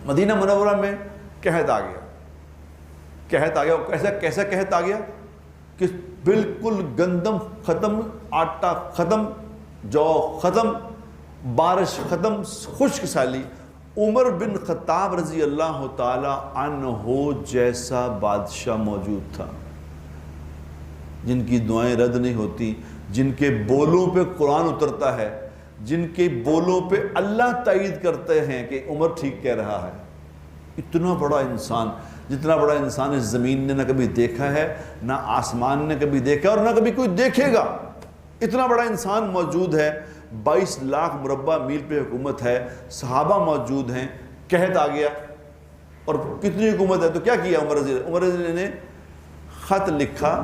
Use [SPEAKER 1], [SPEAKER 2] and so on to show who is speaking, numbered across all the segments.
[SPEAKER 1] مدینہ منورہ میں قحط آ گیا، قحط آ گیا، کیسا قحط آ گیا کہ بالکل گندم ختم، آٹا ختم، جو ختم، بارش ختم، خشک سالی۔ عمر بن خطاب رضی اللہ تعالی عنہ جیسا بادشاہ موجود تھا، جن کی دعائیں رد نہیں ہوتی، جن کے بولوں پہ قرآن اترتا ہے، جن کے بولوں پہ اللہ تائید کرتے ہیں کہ عمر ٹھیک کہہ رہا ہے۔ اتنا بڑا انسان، جتنا بڑا انسان اس زمین نے نہ کبھی دیکھا ہے، نہ آسمان نے کبھی دیکھا اور نہ کبھی کوئی دیکھے گا، اتنا بڑا انسان موجود ہے۔ 22 لاکھ مربع میل پہ حکومت ہے، صحابہ موجود ہیں، قحط آ گیا اور کتنی حکومت ہے۔ تو کیا کیا عمر رضی نے خط لکھا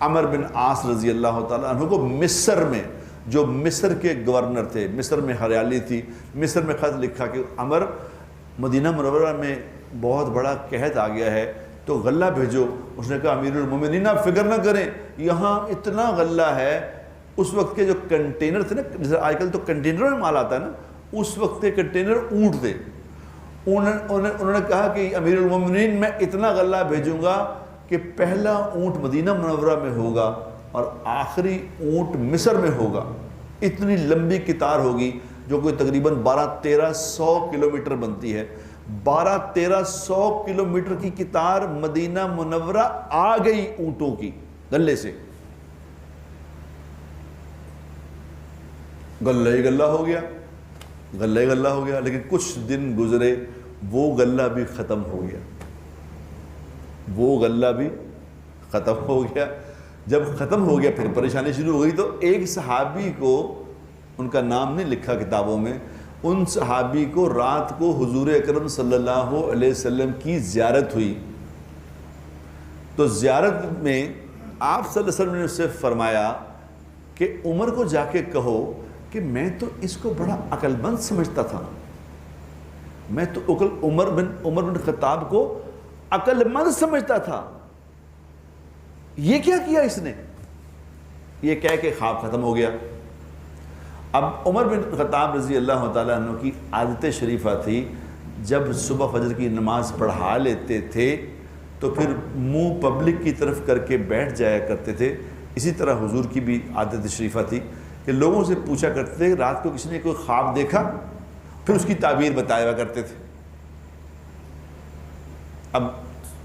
[SPEAKER 1] عمر بن عاص رضی اللہ تعالیٰ عنہ کو مصر میں، جو مصر کے گورنر تھے، مصر میں ہریالی تھی، مصر میں خط لکھا کہ عمر مدینہ منورہ میں بہت بڑا قحط آ گیا ہے تو غلہ بھیجو۔ اس نے کہا امیر المومنین آپ فکر نہ کریں، یہاں اتنا غلہ ہے۔ اس وقت کے جو کنٹینر تھے نا، جیسے آج کل تو کنٹینر میں مال آتا ہے نا، اس وقت کے کنٹینر اونٹ تھے۔ انہوں نے کہا کہ امیر المومنین میں اتنا غلہ بھیجوں گا کہ پہلا اونٹ مدینہ منورہ میں ہوگا اور آخری اونٹ مصر میں ہوگا۔ اتنی لمبی قطار ہوگی جو کوئی تقریباً 1200-1300 کلومیٹر بنتی ہے۔ 1200-1300 کلومیٹر کی قطار مدینہ منورہ آ گئی اونٹوں کی غلے سے۔ غلہ ہی غلہ ہو گیا، غلہ ہی غلہ ہو گیا، لیکن کچھ دن گزرے وہ غلہ بھی ختم ہو گیا، وہ غلہ بھی ختم ہو گیا۔ جب ختم ہو گیا پھر پریشانی شروع ہو گئی۔ تو ایک صحابی کو، ان کا نام نہیں لکھا کتابوں میں، ان صحابی کو رات کو حضور اکرم صلی اللہ علیہ وسلم کی زیارت ہوئی۔ تو زیارت میں آپ صلی اللہ علیہ وسلم نے اس سے فرمایا کہ عمر کو جا کے کہو کہ میں تو اس کو بڑا عقل مند سمجھتا تھا، میں تو عمر بن خطاب کو عقل مند سمجھتا تھا، یہ کیا کیا اس نے؟ یہ کہہ کے خواب ختم ہو گیا۔ اب عمر بن خطاب رضی اللہ تعالیٰ عنہ کی عادت شریفہ تھی، جب صبح فجر کی نماز پڑھا لیتے تھے تو پھر منہ پبلک کی طرف کر کے بیٹھ جایا کرتے تھے۔ اسی طرح حضور کی بھی عادت شریفہ تھی کہ لوگوں سے پوچھا کرتے تھے رات کو کسی نے کوئی خواب دیکھا، پھر اس کی تعبیر بتایا کرتے تھے۔ اب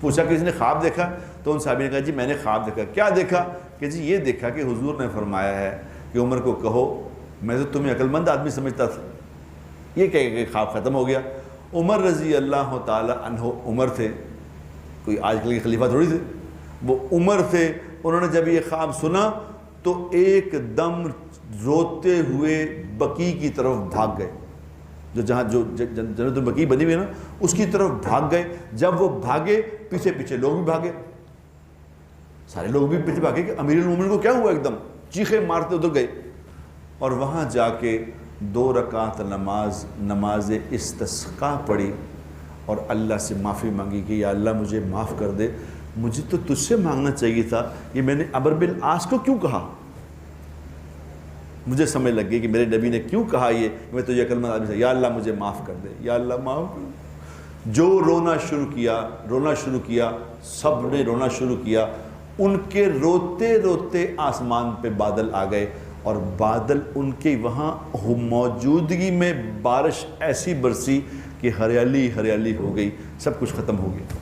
[SPEAKER 1] پوچھا کہ کسی نے خواب دیکھا تو ان صحابی نے کہا جی میں نے خواب دیکھا۔ کیا دیکھا؟ کہ جی یہ دیکھا کہ حضور نے فرمایا ہے کہ عمر کو کہو میں تو تمہیں عقل مند آدمی سمجھتا تھا۔ یہ کہہ کہ خواب ختم ہو گیا۔ عمر رضی اللہ تعالی عنہ عمر تھے، کوئی آج کل کے خلیفہ تھوڑی تھے، وہ عمر تھے۔ انہوں نے جب یہ خواب سنا تو ایک دم روتے ہوئے بقیع کی طرف بھاگ گئے، جہاں جنت البقیع بنی ہوئی ہے نا، اس کی طرف بھاگ گئے۔ جب وہ بھاگے پیچھے پیچھے لوگ بھی بھاگے، سارے لوگ بھی پیچھے بھاگے کہ امیر المومنین کو کیا ہوا، ایک دم چیخے مارتے ادھر گئے اور وہاں جا کے 2 رکعت نماز استسقاء پڑھی اور اللہ سے معافی مانگی کہ یا اللہ مجھے معاف کر دے، مجھے تو تجھ سے مانگنا چاہیے تھا، یہ میں نے عمر بن عاص کو کیوں کہا؟ مجھے سمجھ لگ گئی کہ میرے نبی نے کیوں کہا یہ، میں تو یہ کلمہ آدمی سے یا اللہ مجھے معاف کر دے، یا اللہ معاف کر دے۔ جو رونا شروع کیا، سب نے رونا شروع کیا۔ ان کے روتے روتے آسمان پہ بادل آ گئے اور بادل ان کے وہاں موجودگی میں بارش ایسی برسی کہ ہریالی ہریالی ہو گئی، سب کچھ ختم ہو گیا۔